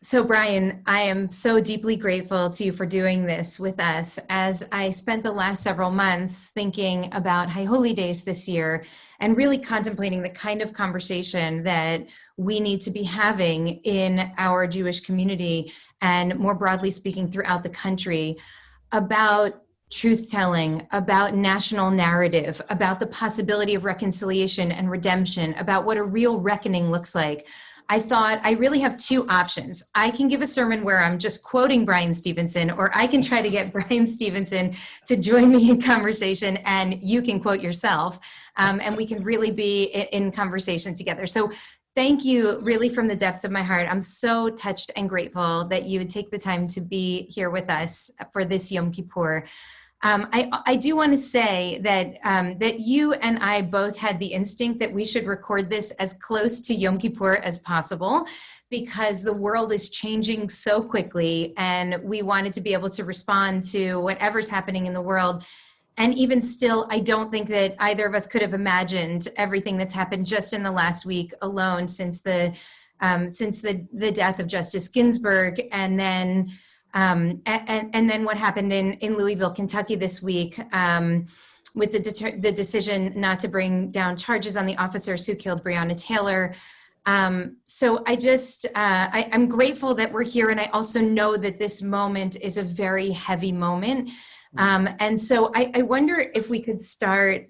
So, Bryan, I am so deeply grateful to you for doing this with us as I spent the last several months thinking about High Holy Days this year and really contemplating the kind of conversation that we need to be having in our Jewish community and more broadly speaking throughout the country about truth telling, about national narrative, about the possibility of reconciliation and redemption, about what a real reckoning looks like. I thought I really have two options. I can give a sermon where I'm just quoting Bryan Stevenson, or I can try to get Bryan Stevenson to join me in conversation and you can quote yourself, and we can really be in conversation together. So thank you really from the depths of my heart. I'm so touched and grateful that you would take the time to be here with us for this Yom Kippur. I do want to say that you and I both had the instinct that we should record this as close to Yom Kippur as possible because the world is changing so quickly and we wanted to be able to respond to whatever's happening in the world. And even still, I don't think that either of us could have imagined everything that's happened just in the last week alone since the death of Justice Ginsburg, and then what happened in Louisville, Kentucky this week with the decision not to bring down charges on the officers who killed Breonna Taylor. So I'm grateful that we're here, and I also know that this moment is a very heavy moment. And so I wonder if we could start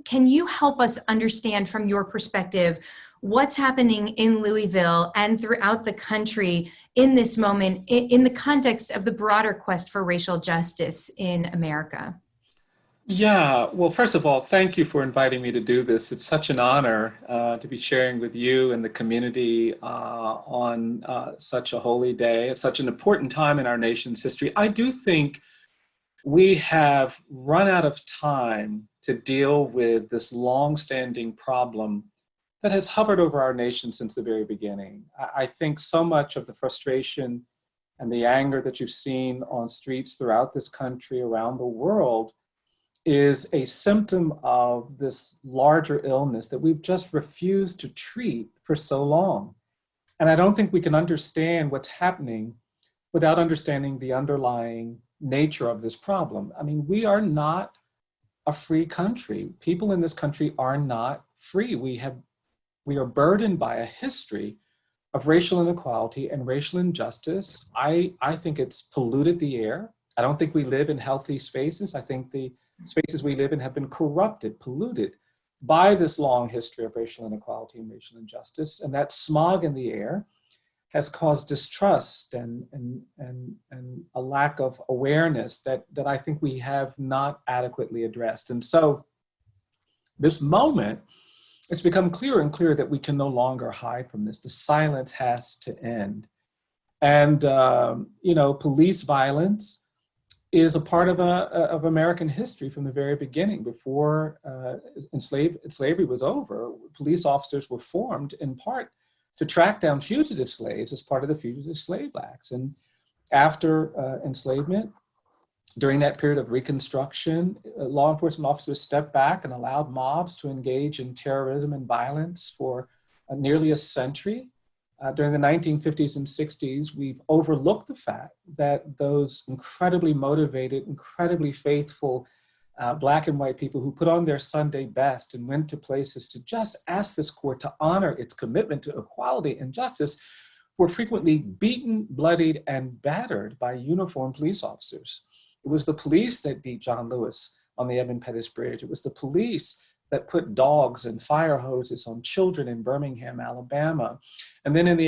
can you help us understand from your perspective what's happening in Louisville and throughout the country in this moment in the context of the broader quest for racial justice in America? Yeah, well, first of all, thank you for inviting me to do this. It's such an honor to be sharing with you and the community on such a holy day, such an important time in our nation's history. I do think we have run out of time to deal with this long-standing problem that has hovered over our nation since the very beginning. I think so much of the frustration and the anger that you've seen on streets throughout this country, around the world, is a symptom of this larger illness that we've just refused to treat for so long. And I don't think we can understand what's happening without understanding the underlying nature of this problem. I mean, we are not a free country. People in this country are not free. We are burdened by a history of racial inequality and racial injustice. I think it's polluted the air. I don't think we live in healthy spaces. I think the spaces we live in have been corrupted, polluted by this long history of racial inequality and racial injustice. And that smog in the air has caused distrust and a lack of awareness that I think we have not adequately addressed. And so this moment, it's become clearer and clearer that we can no longer hide from this. The silence has to end. And, police violence is a part of American history from the very beginning. Before slavery was over, police officers were formed in part to track down fugitive slaves as part of the Fugitive Slave Acts. And after enslavement, during that period of Reconstruction, law enforcement officers stepped back and allowed mobs to engage in terrorism and violence for nearly a century. During the 1950s and 60s, we've overlooked the fact that those incredibly motivated, incredibly faithful Black and white people who put on their Sunday best and went to places to just ask this court to honor its commitment to equality and justice were frequently beaten, bloodied, and battered by uniformed police officers. It was the police that beat John Lewis on the Edmund Pettus Bridge. It was the police that put dogs and fire hoses on children in Birmingham, Alabama. And then in the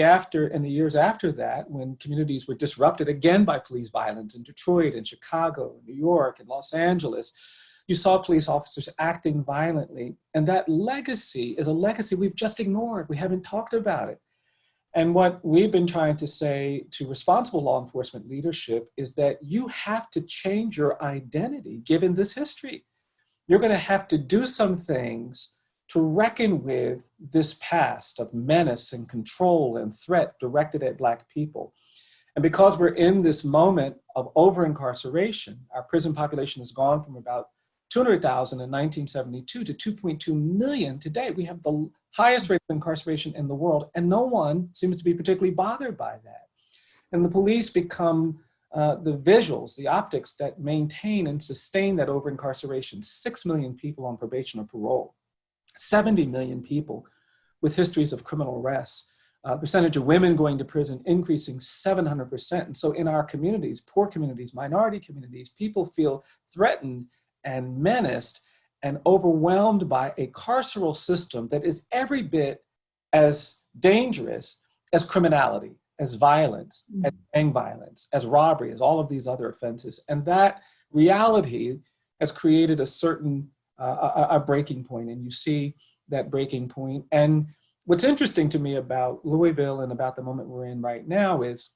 years after that, when communities were disrupted again by police violence in Detroit and Chicago, and New York and Los Angeles, you saw police officers acting violently. And that legacy is a legacy we've just ignored. We haven't talked about it. And what we've been trying to say to responsible law enforcement leadership is that you have to change your identity given this history. You're going to have to do some things to reckon with this past of menace and control and threat directed at Black people. And because we're in this moment of over-incarceration, our prison population has gone from about 200,000 in 1972 to 2.2 million today. We have the highest rate of incarceration in the world, and no one seems to be particularly bothered by that. And the police become the visuals, the optics that maintain and sustain that over-incarceration. 6 million people on probation or parole, 70 million people with histories of criminal arrests. Percentage of women going to prison increasing 700%. And so in our communities, poor communities, minority communities, people feel threatened and menaced and overwhelmed by a carceral system that is every bit as dangerous as criminality, as violence, as gang violence, as robbery, as all of these other offenses. And that reality has created a certain a breaking point, and you see that breaking point. And what's interesting to me about Louisville and about the moment we're in right now is,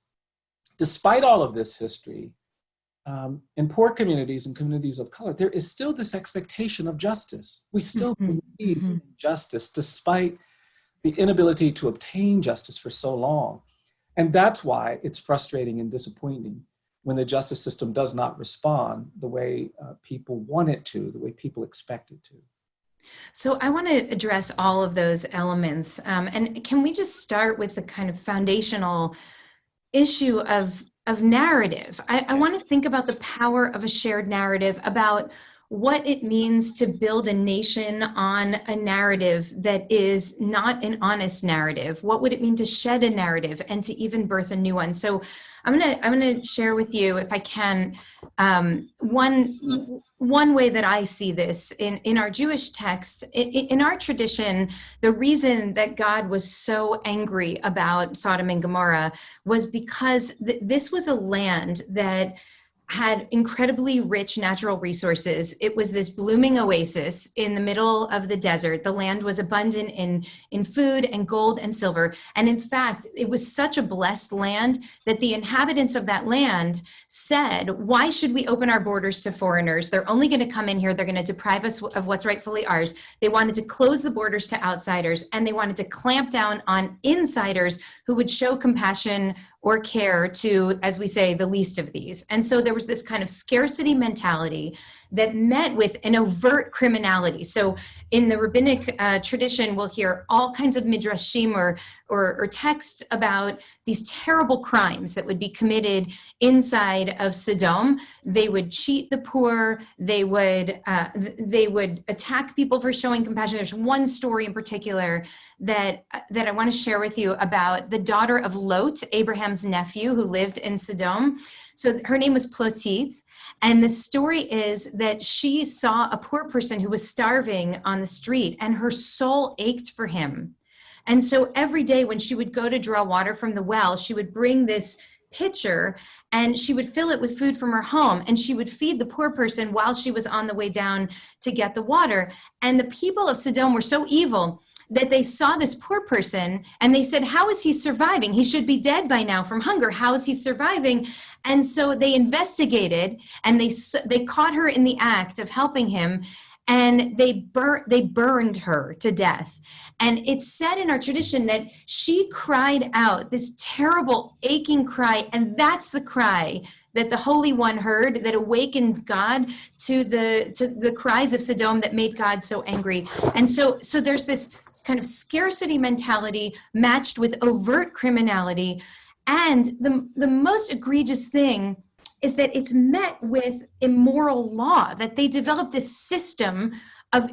despite all of this history, in poor communities and communities of color, there is still this expectation of justice. We still believe in justice, despite the inability to obtain justice for so long. And that's why it's frustrating and disappointing when the justice system does not respond the way people want it to, the way people expect it to. So I want to address all of those elements. And can we just start with the kind of foundational issue of narrative? I want to think about the power of a shared narrative, about what it means to build a nation on a narrative that is not an honest narrative. What would it mean to shed a narrative and to even birth a new one? So I'm gonna share with you, if I can, one way that I see this in our Jewish text. In our tradition, the reason that God was so angry about Sodom and Gomorrah was because this was a land that had incredibly rich natural resources. It was this blooming oasis in the middle of the desert. The land was abundant in food and gold and silver. And in fact, it was such a blessed land that the inhabitants of that land said, why should we open our borders to foreigners? They're only going to come in here. They're going to deprive us of what's rightfully ours. They wanted to close the borders to outsiders, and they wanted to clamp down on insiders who would show compassion or care to, as we say, the least of these. And so there was this kind of scarcity mentality that met with an overt criminality. So in the rabbinic tradition, we'll hear all kinds of midrashim or texts about these terrible crimes that would be committed inside of Sodom. They would cheat the poor. They would attack people for showing compassion. There's one story in particular that I want to share with you about the daughter of Lot, Abraham's nephew, who lived in Sodom. So her name was Plotit. And the story is that she saw a poor person who was starving on the street, and her soul ached for him. And so every day when she would go to draw water from the well, she would bring this pitcher and she would fill it with food from her home, and she would feed the poor person while she was on the way down to get the water. And the people of Sodom were so evil that they saw this poor person and they said, how is he surviving? He should be dead by now from hunger. How is he surviving? And so they investigated, and they caught her in the act of helping him, and they burned her to death. And it's said in our tradition that she cried out this terrible aching cry, and that's the cry that the Holy One heard, that awakened God to the cries of Sodom that made God so angry. And so there's this kind of scarcity mentality matched with overt criminality. And the most egregious thing is that it's met with immoral law, that they developed this system of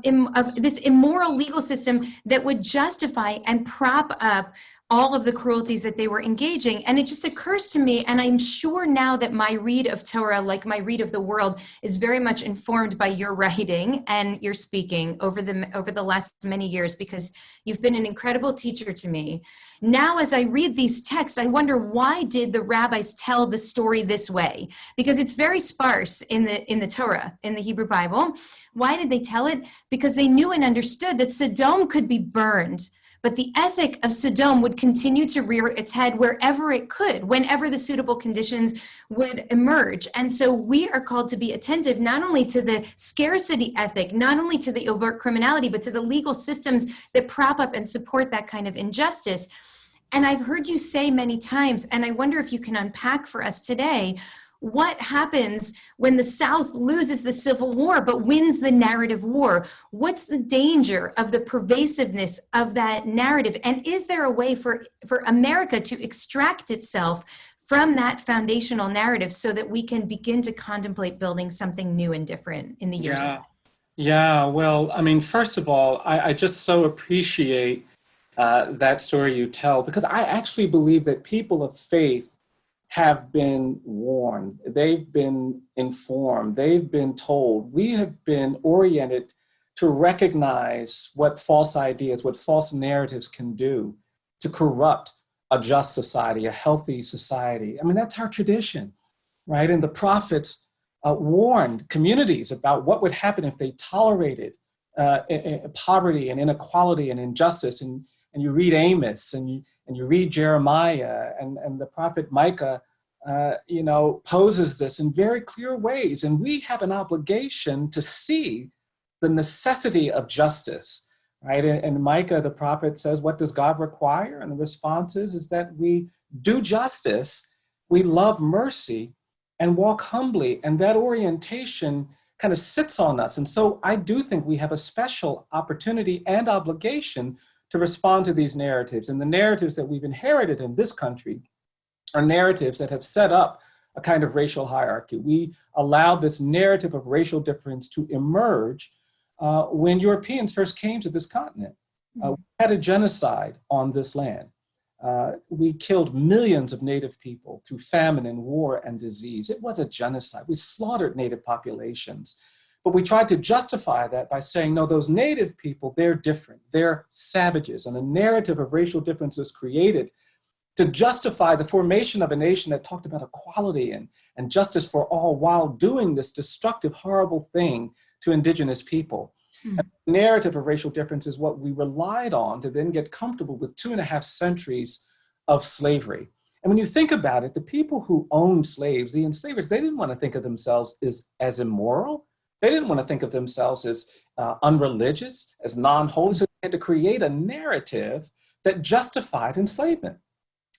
this immoral legal system that would justify and prop up all of the cruelties that they were engaging. And it just occurs to me, and I'm sure now that my read of Torah, like my read of the world, is very much informed by your writing and your speaking over the last many years, because you've been an incredible teacher to me. Now, as I read these texts, I wonder, why did the rabbis tell the story this way? Because it's very sparse in the Torah, in the Hebrew Bible. Why did they tell it? Because they knew and understood that Sodom could be burned, but the ethic of Sodom would continue to rear its head wherever it could, whenever the suitable conditions would emerge. And so we are called to be attentive not only to the scarcity ethic, not only to the overt criminality, but to the legal systems that prop up and support that kind of injustice. And I've heard you say many times, and I wonder if you can unpack for us today, what happens when the South loses the Civil War but wins the narrative war? What's the danger of the pervasiveness of that narrative? And is there a way for America to extract itself from that foundational narrative so that we can begin to contemplate building something new and different in the years ahead? Yeah. Yeah. Well, I mean, first of all, I just so appreciate that story you tell, because I actually believe that people of faith have been warned, they've been informed, they've been told, we have been oriented to recognize what false ideas, what false narratives can do to corrupt a just society, a healthy society. I mean, that's our tradition, right? And the prophets warned communities about what would happen if they tolerated poverty and inequality and injustice. And you read Amos and you read Jeremiah, and the prophet Micah, poses this in very clear ways. And we have an obligation to see the necessity of justice, right? And Micah, the prophet, says, what does God require? And the response is that we do justice, we love mercy, and walk humbly. And that orientation kind of sits on us. And so I do think we have a special opportunity and obligation to respond to these narratives. And the narratives that we've inherited in this country are narratives that have set up a kind of racial hierarchy. We allowed this narrative of racial difference to emerge when Europeans first came to this continent. We had a genocide on this land. We killed millions of Native people through famine and war and disease. It was a genocide. We slaughtered Native populations. But we tried to justify that by saying, no, those Native people, they're different. They're savages. And a narrative of racial difference was created to justify the formation of a nation that talked about equality and justice for all, while doing this destructive, horrible thing to indigenous people. And the narrative of racial difference is what we relied on to then get comfortable with 2.5 centuries of slavery. And when you think about it, the people who owned slaves, the enslavers, they didn't want to think of themselves as immoral. They didn't want to think of themselves as unreligious, as non-holy. So they had to create a narrative that justified enslavement.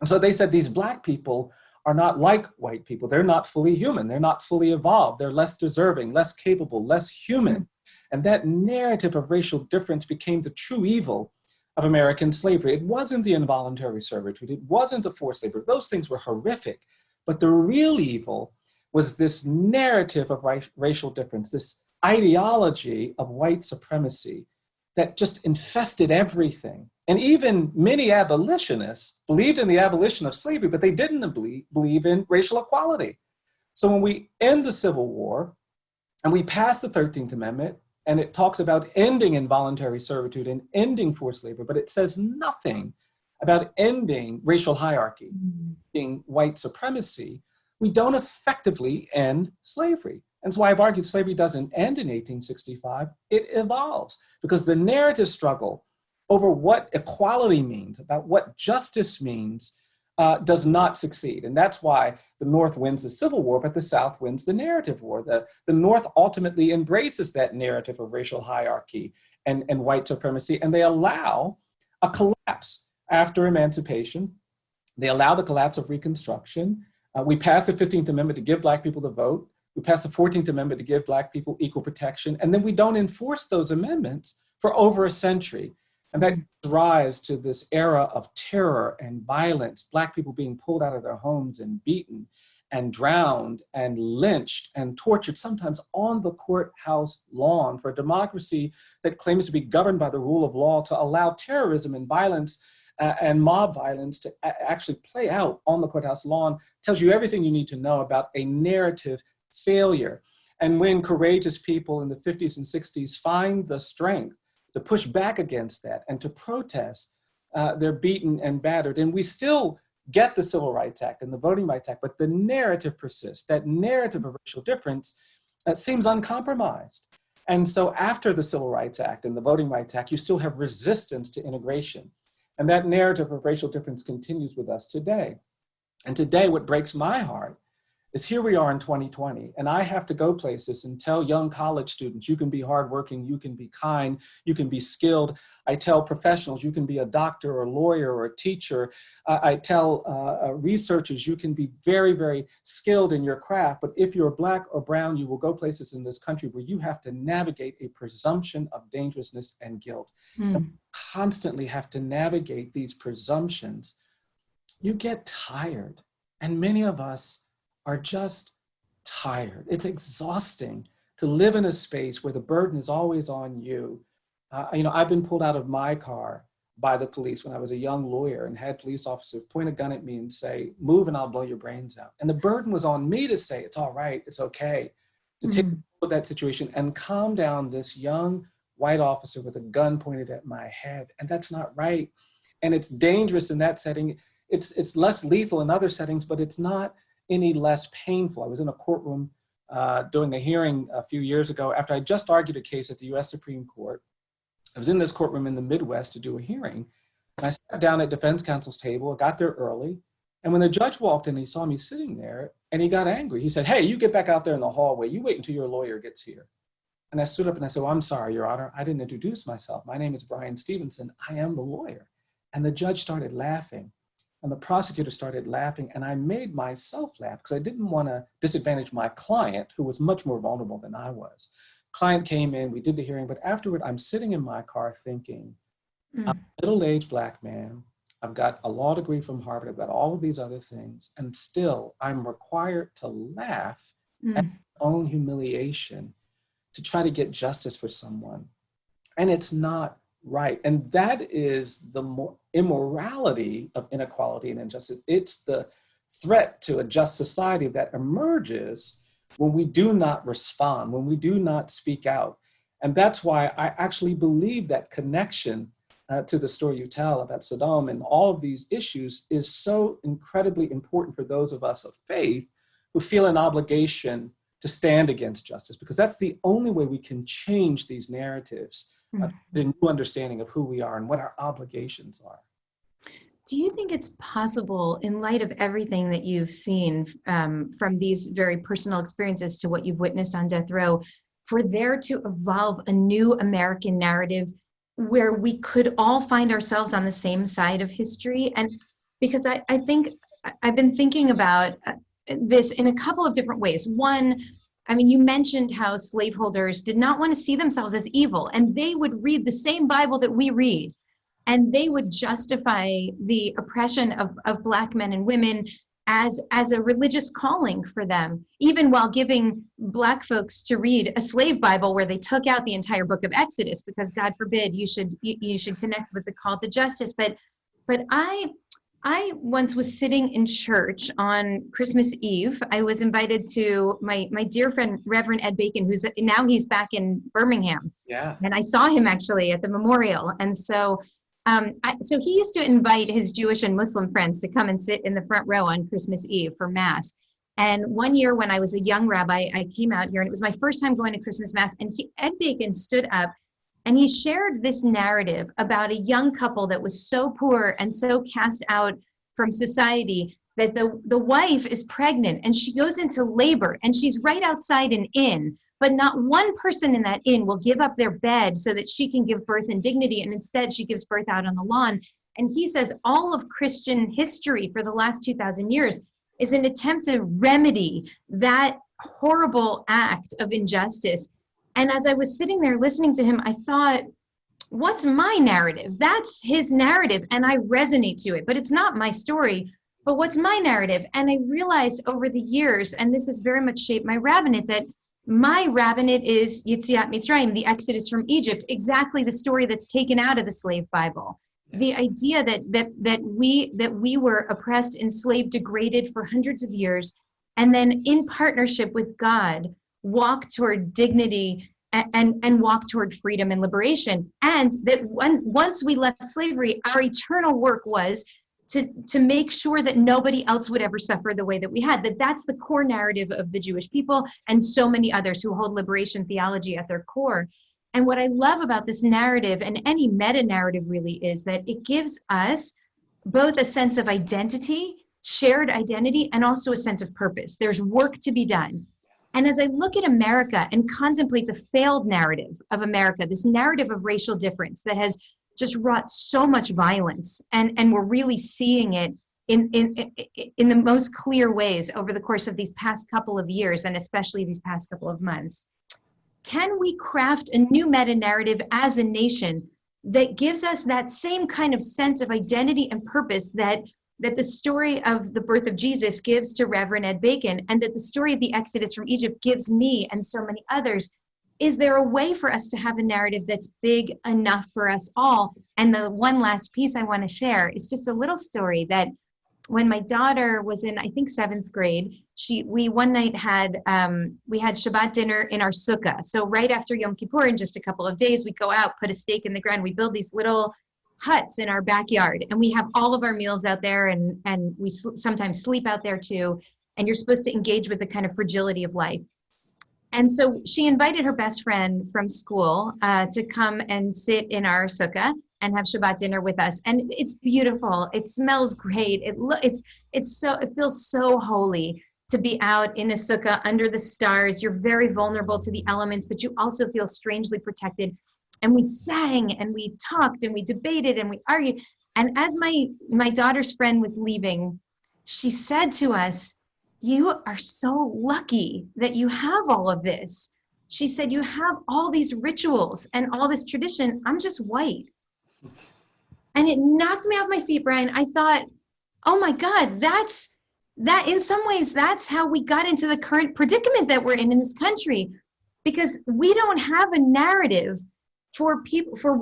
And so they said these Black people are not like white people. They're not fully human. They're not fully evolved. They're less deserving, less capable, less human. And that narrative of racial difference became the true evil of American slavery. It wasn't the involuntary servitude. It wasn't the forced labor. Those things were horrific. But the real evil was this narrative of racial difference, this ideology of white supremacy that just infested everything. And even many abolitionists believed in the abolition of slavery, but they didn't believe in racial equality. So when we end the Civil War and we pass the 13th Amendment, and it talks about ending involuntary servitude and ending forced labor, but it says nothing about ending racial hierarchy, ending white supremacy, we don't effectively end slavery. And so I've argued slavery doesn't end in 1865, it evolves, because the narrative struggle over what equality means, about what justice means, does not succeed. And that's why the North wins the Civil War, but the South wins the narrative war. The North ultimately embraces that narrative of racial hierarchy and white supremacy, and they allow a collapse after emancipation. They allow the collapse of Reconstruction. We passed the 15th Amendment to give Black people the vote. We passed the 14th Amendment to give Black people equal protection. And then we don't enforce those amendments for over a century. And that gives rise to this era of terror and violence, Black people being pulled out of their homes and beaten and drowned and lynched and tortured, sometimes on the courthouse lawn, for a democracy that claims to be governed by the rule of law, to allow terrorism and violence and mob violence to actually play out on the courthouse lawn tells you everything you need to know about a narrative failure. And when courageous people in the 50s and 60s find the strength to push back against that and to protest, they're beaten and battered. And we still get the Civil Rights Act and the Voting Rights Act, but the narrative persists. That narrative of racial difference seems uncompromised. And so after the Civil Rights Act and the Voting Rights Act, you still have resistance to integration. And that narrative of racial difference continues with us today. And today, what breaks my heart is here we are in 2020, and I have to go places and tell young college students, you can be hardworking, you can be kind, you can be skilled. I tell professionals, you can be a doctor or a lawyer or a teacher. I tell researchers, you can be very, very skilled in your craft, but if you're Black or brown, you will go places in this country where you have to navigate a presumption of dangerousness and guilt. And we constantly have to navigate these presumptions. You get tired. And many of us are just tired. It's exhausting to live in a space where the burden is always on you. I've been pulled out of my car by the police when I was a young lawyer and had police officers point a gun at me and say, move and I'll blow your brains out. And the burden was on me to say, it's all right, it's okay, to take that situation and calm down this young white officer with a gun pointed at my head. And that's not right. And it's dangerous in that setting. It's less lethal in other settings, but it's not any less painful. I was in a courtroom doing a hearing a few years ago after I just argued a case at the US Supreme Court. I was in this courtroom in the Midwest to do a hearing. And I sat down at defense counsel's table, got there early. And when the judge walked in, he saw me sitting there and he got angry. He said, hey, you get back out there in the hallway. You wait until your lawyer gets here. And I stood up and I said, well, I'm sorry, Your Honor. I didn't introduce myself. My name is Bryan Stevenson. I am the lawyer. And the judge started laughing. And the prosecutor started laughing. And I made myself laugh because I didn't want to disadvantage my client, who was much more vulnerable than I was. Client came in, we did the hearing, but afterward, I'm sitting in my car thinking, I'm a middle-aged Black man. I've got a law degree from Harvard. I've got all of these other things. And still, I'm required to laugh at my own humiliation to try to get justice for someone. And it's not right. And that is the immorality of inequality and injustice. It's the threat to a just society that emerges when we do not respond, when we do not speak out. And that's why I actually believe that connection to the story you tell about Sodom and all of these issues is so incredibly important for those of us of faith who feel an obligation to stand against justice, because that's the only way we can change these narratives, the new understanding of who we are and what our obligations are. Do you think it's possible, in light of everything that you've seen from these very personal experiences to what you've witnessed on death row, for there to evolve a new American narrative where we could all find ourselves on the same side of history? And because I think I've been thinking about this in a couple of different ways. One, I mean, you mentioned how slaveholders did not want to see themselves as evil, and they would read the same Bible that we read. And they would justify the oppression of Black men and women as a religious calling for them, even while giving Black folks to read a slave Bible where they took out the entire book of Exodus, because God forbid you should connect with the call to justice. But I once was sitting in church on Christmas Eve. I was invited to my dear friend, Reverend Ed Bacon, he's back in Birmingham. Yeah. And I saw him actually at the memorial. And so so he used to invite his Jewish and Muslim friends to come and sit in the front row on Christmas Eve for Mass. And one year when I was a young rabbi, I came out here and it was my first time going to Christmas Mass. And Ed Bacon stood up and he shared this narrative about a young couple that was so poor and so cast out from society that the wife is pregnant and she goes into labor and she's right outside an inn. But not one person in that inn will give up their bed so that she can give birth in dignity. And instead she gives birth out on the lawn. And he says all of Christian history for the last 2,000 years is an attempt to remedy that horrible act of injustice. And as I was sitting there listening to him, I thought, what's my narrative? That's his narrative. And I resonate to it, but it's not my story. But what's my narrative? And I realized over the years, and this has very much shaped my rabbinate, that my rabbinate is Yetziat Mitzrayim, the Exodus from Egypt, exactly the story that's taken out of the slave Bible. The idea that we were oppressed, enslaved, degraded for hundreds of years, and then in partnership with God, walk toward dignity and walk toward freedom and liberation. And that once we left slavery, our eternal work was to make sure that nobody else would ever suffer the way that we had. That's the core narrative of the Jewish people and so many others who hold liberation theology at their core. And what I love about this narrative, and any meta-narrative really, is that it gives us both a sense of identity, shared identity, and also a sense of purpose. There's work to be done. And as I look at America and contemplate the failed narrative of America, this narrative of racial difference that has just wrought so much violence, and we're really seeing it in the most clear ways over the course of these past couple of years, and especially these past couple of months. Can we craft a new meta-narrative as a nation that gives us that same kind of sense of identity and purpose that that the story of the birth of Jesus gives to Reverend Ed Bacon, and that the story of the Exodus from Egypt gives me and so many others. Is there a way for us to have a narrative that's big enough for us all? And the one last piece I want to share is just a little story that when my daughter was in, I think, 7th grade, we one night had we had Shabbat dinner in our sukkah. So right after Yom Kippur, in just a couple of days, we go out, put a stake in the ground, we build these little huts in our backyard, and we have all of our meals out there, and we sometimes sleep out there too. And you're supposed to engage with the kind of fragility of life. And so she invited her best friend from school to come and sit in our sukkah and have Shabbat dinner with us. And it's beautiful. It smells great. It feels so holy to be out in a sukkah under the stars. You're very vulnerable to the elements, but you also feel strangely protected. And we sang and we talked and we debated and we argued. And as my daughter's friend was leaving, she said to us, "You are so lucky that you have all of this." She said, "You have all these rituals and all this tradition. I'm just white." And it knocked me off my feet, Bryan. I thought, oh my God, that in some ways, that's how we got into the current predicament that we're in this country, because we don't have a narrative for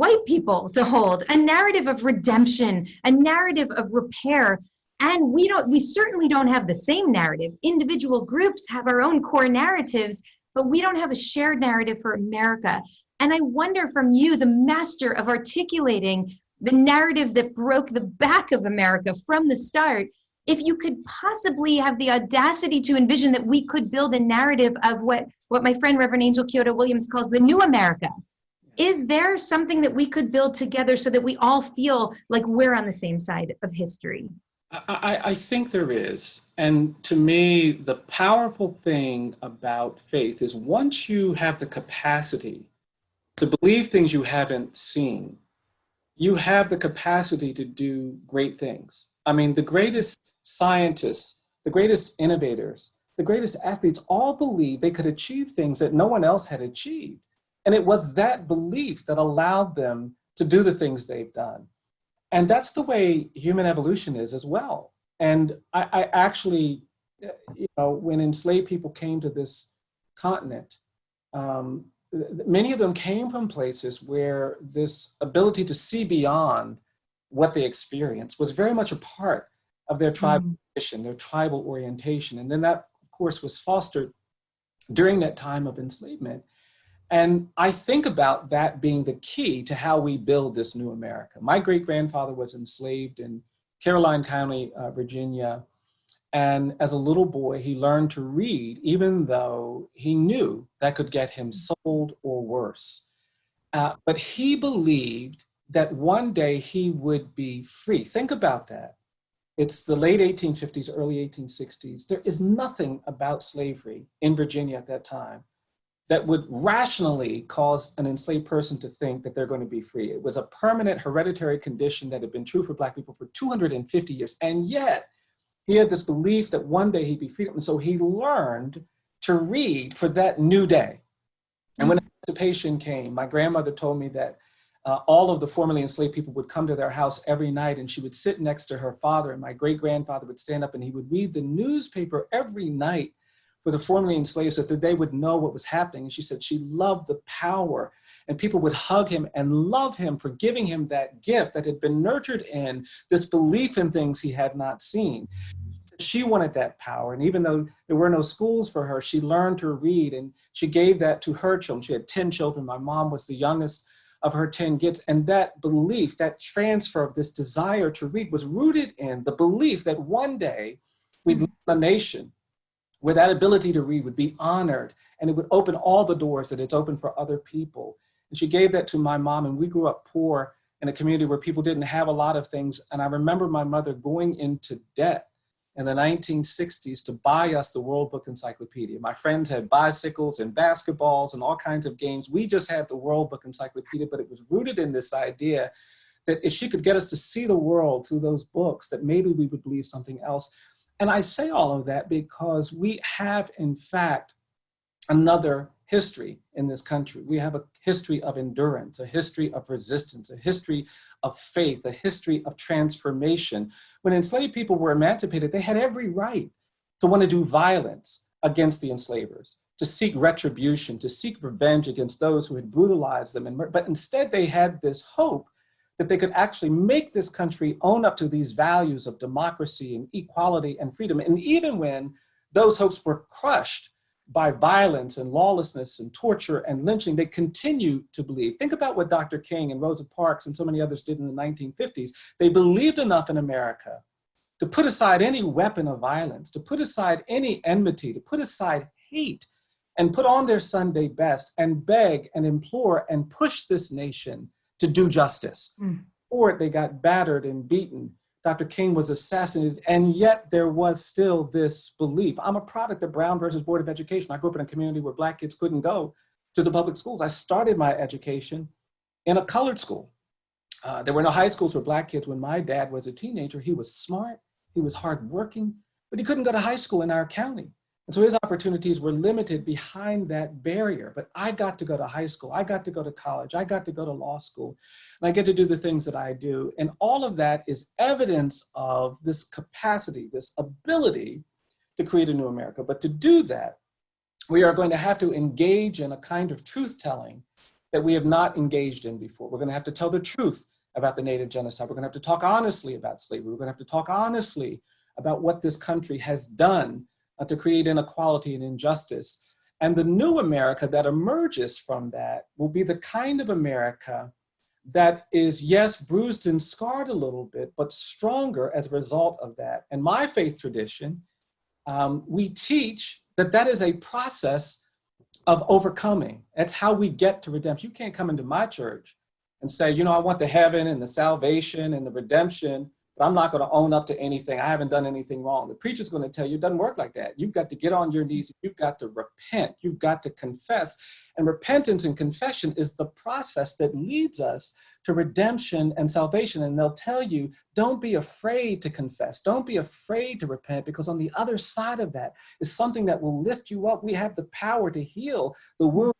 white people to hold, a narrative of redemption, a narrative of repair. And we certainly don't have the same narrative. Individual groups have our own core narratives, but we don't have a shared narrative for America. And I wonder, from you, the master of articulating the narrative that broke the back of America from the start, if you could possibly have the audacity to envision that we could build a narrative of what my friend Reverend Angel Kyoto Williams calls the new America. Is there something that we could build together so that we all feel like we're on the same side of history? I think there is. And to me, the powerful thing about faith is once you have the capacity to believe things you haven't seen, you have the capacity to do great things. I mean, the greatest scientists, the greatest innovators, the greatest athletes all believed they could achieve things that no one else had achieved. And it was that belief that allowed them to do the things they've done. And that's the way human evolution is as well. And I actually, when enslaved people came to this continent, many of them came from places where this ability to see beyond what they experienced was very much a part of their tribal tradition, their tribal orientation. And then that, of course, was fostered during that time of enslavement. And I think about that being the key to how we build this new America. My great-grandfather was enslaved in Caroline County, Virginia. And as a little boy, he learned to read, even though he knew that could get him sold or worse. But he believed that one day he would be free. Think about that. It's the late 1850s, early 1860s. There is nothing about slavery in Virginia at that time that would rationally cause an enslaved person to think that they're going to be free. It was a permanent hereditary condition that had been true for Black people for 250 years. And yet, he had this belief that one day he'd be free. And so he learned to read for that new day. And when emancipation came, my grandmother told me that all of the formerly enslaved people would come to their house every night, and she would sit next to her father, and my great-grandfather would stand up and he would read the newspaper every night for the formerly enslaved so that they would know what was happening. And she said she loved the power, and people would hug him and love him for giving him that gift that had been nurtured in this belief in things he had not seen. She wanted that power. And even though there were no schools for her, she learned to read, and she gave that to her children. She had 10 children. My mom was the youngest of her 10 kids. And that belief, that transfer of this desire to read was rooted in the belief that one day we'd live in a nation where that ability to read would be honored, and it would open all the doors that it's opened for other people. And she gave that to my mom, and we grew up poor in a community where people didn't have a lot of things. And I remember my mother going into debt in the 1960s to buy us the World Book Encyclopedia. My friends had bicycles and basketballs and all kinds of games. We just had the World Book Encyclopedia, but it was rooted in this idea that if she could get us to see the world through those books, that maybe we would believe something else. And I say all of that because we have, in fact, another history in this country. We have a history of endurance, a history of resistance, a history of faith, a history of transformation. When enslaved people were emancipated, they had every right to want to do violence against the enslavers, to seek retribution, to seek revenge against those who had brutalized them. But instead, they had this hope that they could actually make this country own up to these values of democracy and equality and freedom. And even when those hopes were crushed by violence and lawlessness and torture and lynching, they continue to believe. Think about what Dr. King and Rosa Parks and so many others did in the 1950s. They believed enough in America to put aside any weapon of violence, to put aside any enmity, to put aside hate, and put on their Sunday best and beg and implore and push this nation to do justice. For it, they got battered and beaten. Dr. King was assassinated, and yet there was still this belief. I'm a product of Brown versus Board of Education. I grew up in a community where Black kids couldn't go to the public schools. I started my education in a colored school. There were no high schools for Black kids when my dad was a teenager. He was smart, he was hardworking, but he couldn't go to high school in our county. And so his opportunities were limited behind that barrier. But I got to go to high school, I got to go to college, I got to go to law school, and I get to do the things that I do. And all of that is evidence of this capacity, this ability to create a new America. But to do that, we are going to have to engage in a kind of truth-telling that we have not engaged in before. We're going to have to tell the truth about the Native genocide. We're going to have to talk honestly about slavery. We're going to have to talk honestly about what this country has done to create inequality and injustice. And the new America that emerges from that will be the kind of America that is, yes, bruised and scarred a little bit, but stronger as a result of that. And my faith tradition, we teach that that is a process of overcoming. That's how we get to redemption. You can't come into my church and say, you know, I want the heaven and the salvation and the redemption, but I'm not going to own up to anything. I haven't done anything wrong. The preacher's going to tell you it doesn't work like that. You've got to get on your knees. You've got to repent. You've got to confess. And repentance and confession is the process that leads us to redemption and salvation. And they'll tell you, don't be afraid to confess. Don't be afraid to repent, because on the other side of that is something that will lift you up. We have the power to heal the wounds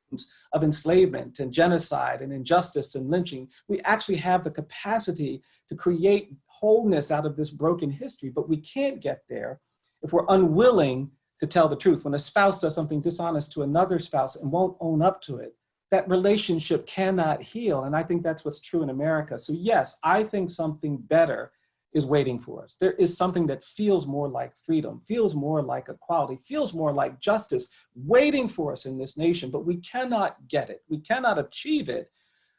of enslavement and genocide and injustice and lynching. We actually have the capacity to create wholeness out of this broken history, but we can't get there if we're unwilling to tell the truth. When a spouse does something dishonest to another spouse and won't own up to it, that relationship cannot heal. And I think that's what's true in America. So yes, I think something better is waiting for us. There is something that feels more like freedom, feels more like equality, feels more like justice waiting for us in this nation, but we cannot get it. We cannot achieve it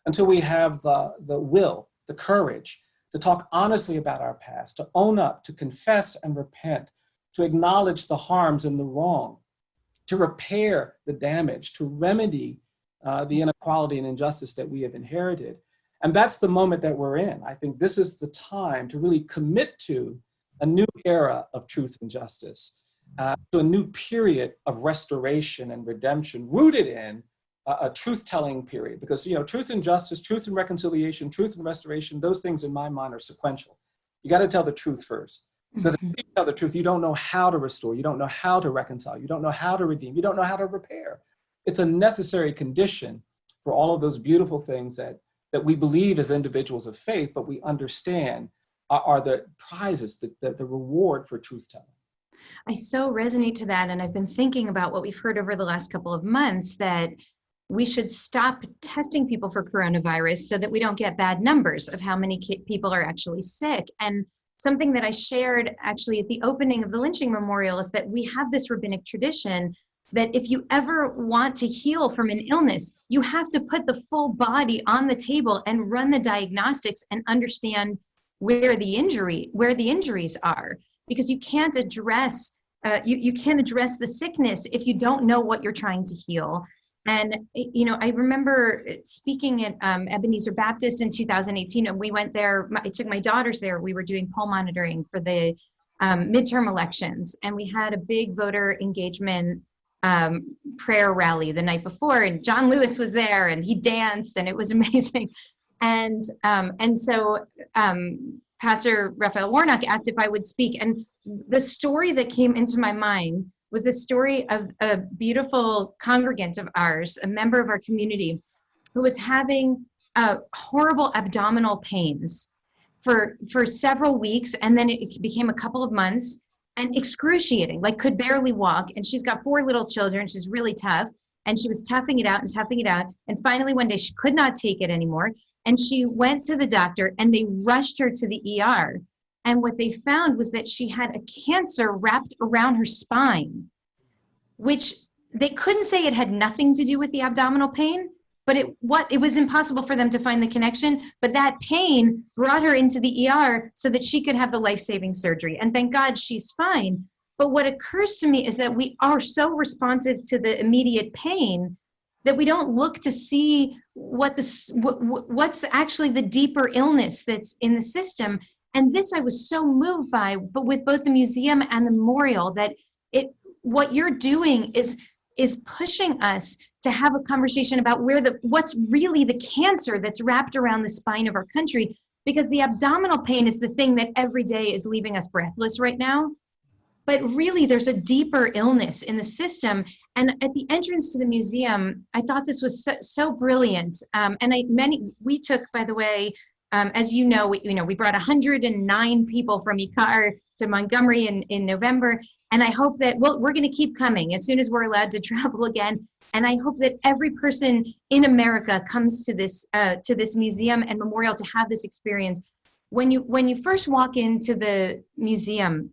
until we have the will, the courage to talk honestly about our past, to own up, to confess and repent, to acknowledge the harms and the wrong, to repair the damage, to remedy the inequality and injustice that we have inherited. And that's the moment that we're in. I think this is the time to really commit to a new era of truth and justice, to a new period of restoration and redemption rooted in a truth-telling period. Because, you know, truth and justice, truth and reconciliation, truth and restoration, those things in my mind are sequential. You got to tell the truth first. Because if you tell the truth, you don't know how to restore, you don't know how to reconcile, you don't know how to redeem, you don't know how to repair. It's a necessary condition for all of those beautiful things that we believe as individuals of faith, but we understand are the prizes, the reward for truth-telling. I so resonate to that. And I've been thinking about what we've heard over the last couple of months, that we should stop testing people for coronavirus so that we don't get bad numbers of how many people are actually sick. And something that I shared actually at the opening of the lynching memorial is that we have this rabbinic tradition that if you ever want to heal from an illness, you have to put the full body on the table and run the diagnostics and understand where the injuries are, because you can't address you can't address the sickness if you don't know what you're trying to heal. And you know, I remember speaking at Ebenezer Baptist in 2018, and we went there. I took my daughters there. We were doing poll monitoring for the midterm elections, and we had a big voter engagement prayer rally the night before, and John Lewis was there, and he danced, and it was amazing. And so Pastor Raphael Warnock asked if I would speak, and the story that came into my mind was the story of a beautiful congregant of ours, a member of our community, who was having horrible abdominal pains for several weeks, and then it became a couple of months, and excruciating, like could barely walk. And she's got 4 little children. She's really tough. And she was toughing it out and toughing it out. And finally, one day she could not take it anymore. And she went to the doctor and they rushed her to the ER. And what they found was that she had a cancer wrapped around her spine, which they couldn't say it had nothing to do with the abdominal pain, but it was impossible for them to find the connection. But that pain brought her into the ER so that she could have the life-saving surgery. And thank God she's fine. But what occurs to me is that we are so responsive to the immediate pain that we don't look to see what's actually the deeper illness that's in the system. And this I was so moved by, but with both the museum and the memorial, that what you're doing is pushing us to have a conversation about what's really the cancer that's wrapped around the spine of our country, because the abdominal pain is the thing that every day is leaving us breathless right now. But really, there's a deeper illness in the system. And at the entrance to the museum, I thought this was so brilliant. We took, by the way, as you know, we brought 109 people from Ikar to Montgomery in November. And I hope that, we're going to keep coming as soon as we're allowed to travel again. And I hope that every person in America comes to this museum and memorial to have this experience. When you first walk into the museum,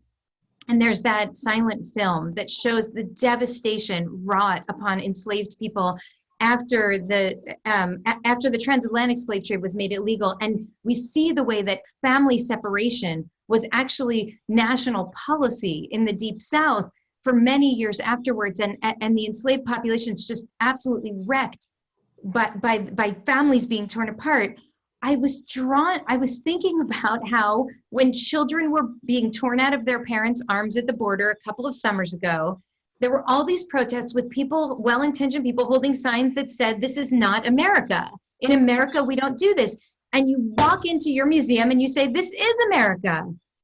and there's that silent film that shows the devastation wrought upon enslaved people after the transatlantic slave trade was made illegal. And we see the way that family separation was actually national policy in the Deep South for many years afterwards. And the enslaved populations just absolutely wrecked by families being torn apart. I was thinking about how when children were being torn out of their parents' arms at the border a couple of summers ago, there were all these protests with people, well-intentioned people, holding signs that said, "This is not America. In America, we don't do this." And you walk into your museum and you say, "This is America.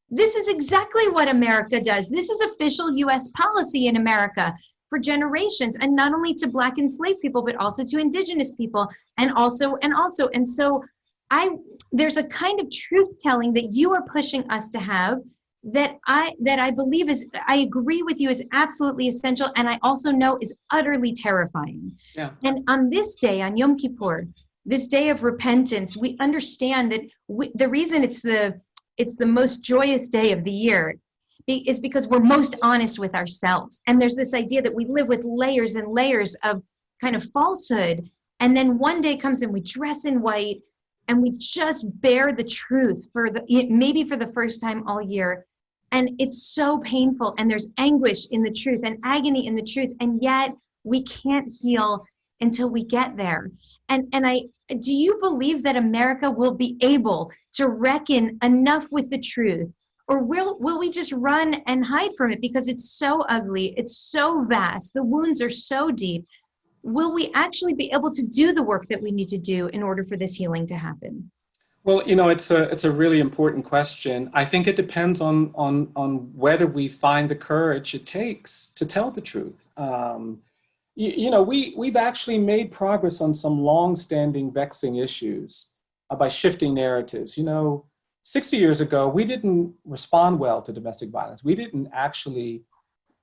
This is exactly what America does. This is official US policy in America for generations, and not only to Black enslaved people, but also to Indigenous people, and also. And so there's a kind of truth telling that you are pushing us to have that I believe I agree with you, is absolutely essential, and I also know is utterly terrifying. Yeah. And on this day, on Yom Kippur, this day of repentance, we understand that the reason it's the most joyous day of the year is because we're most honest with ourselves. And there's this idea that we live with layers and layers of kind of falsehood, and then one day comes and we dress in white and we just bear the truth maybe for the first time all year. And it's so painful, and there's anguish in the truth and agony in the truth, and yet we can't heal until we get there. And do you believe that America will be able to reckon enough with the truth, or will we just run and hide from it because it's so ugly, it's so vast, the wounds are so deep? Will we actually be able to do the work that we need to do in order for this healing to happen? Well, it's a really important question. I think it depends on whether we find the courage it takes to tell the truth. We've actually made progress on some long-standing vexing issues by shifting narratives. 60 years ago, we didn't respond well to domestic violence. We didn't actually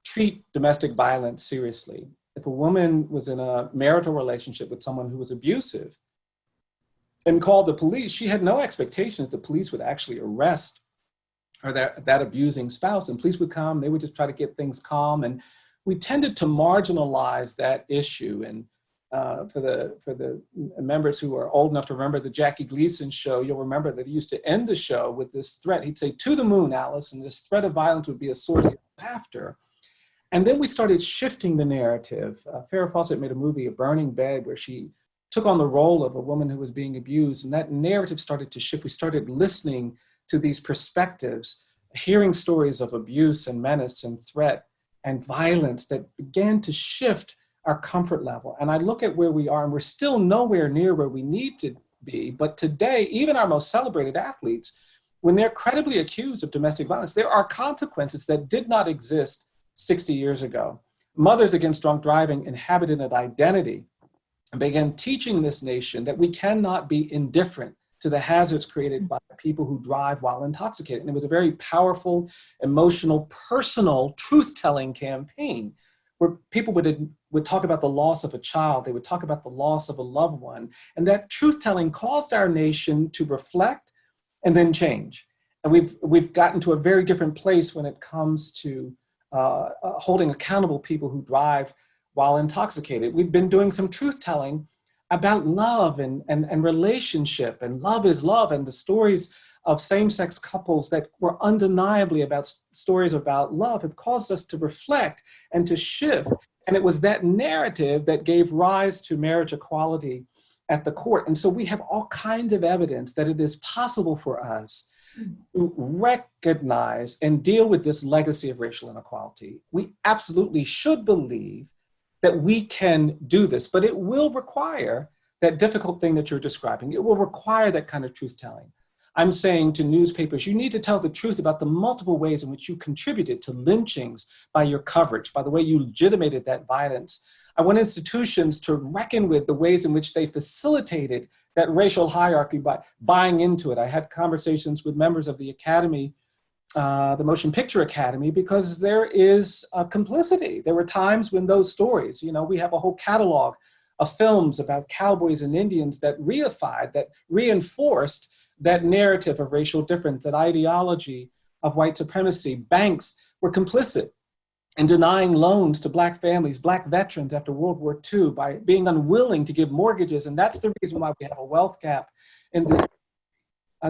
treat domestic violence seriously. If a woman was in a marital relationship with someone who was abusive and called the police, she had no expectation that the police would actually arrest her, that abusing spouse. And police would come, they would just try to get things calm. And we tended to marginalize that issue. And for the members who are old enough to remember the Jackie Gleason show, you'll remember that he used to end the show with this threat. He'd say, "To the moon, Alice," and this threat of violence would be a source of laughter. And then we started shifting the narrative. Farrah Fawcett made a movie, A Burning Bed, where she took on the role of a woman who was being abused, and that narrative started to shift. We started listening to these perspectives, hearing stories of abuse and menace and threat and violence that began to shift our comfort level. And I look at where we are, and we're still nowhere near where we need to be. But today, even our most celebrated athletes, when they're credibly accused of domestic violence, there are consequences that did not exist 60 years ago. Mothers Against Drunk Driving inhabited an identity and began teaching this nation that we cannot be indifferent to the hazards created by people who drive while intoxicated. And it was a very powerful, emotional, personal, truth-telling campaign where people would talk about the loss of a child, they would talk about the loss of a loved one, and that truth-telling caused our nation to reflect and then change. And we've gotten to a very different place when it comes to holding accountable people who drive while intoxicated. We've been doing some truth-telling about love and relationship, and love is love, and the stories of same-sex couples that were undeniably about stories about love have caused us to reflect and to shift. And it was that narrative that gave rise to marriage equality at the court. And so we have all kinds of evidence that it is possible for us to recognize and deal with this legacy of racial inequality. We absolutely should believe that we can do this, but it will require that difficult thing that you're describing. It will require that kind of truth-telling. I'm saying to newspapers, you need to tell the truth about the multiple ways in which you contributed to lynchings by your coverage, by the way you legitimated that violence. I want institutions to reckon with the ways in which they facilitated that racial hierarchy by buying into it. I had conversations with members of the Academy, the Motion Picture Academy, because there is complicity. There were times when those stories, we have a whole catalog of films about cowboys and Indians that reified, that reinforced that narrative of racial difference, that ideology of white supremacy. Banks were complicit in denying loans to Black families, Black veterans after World War II by being unwilling to give mortgages. And that's the reason why we have a wealth gap in this.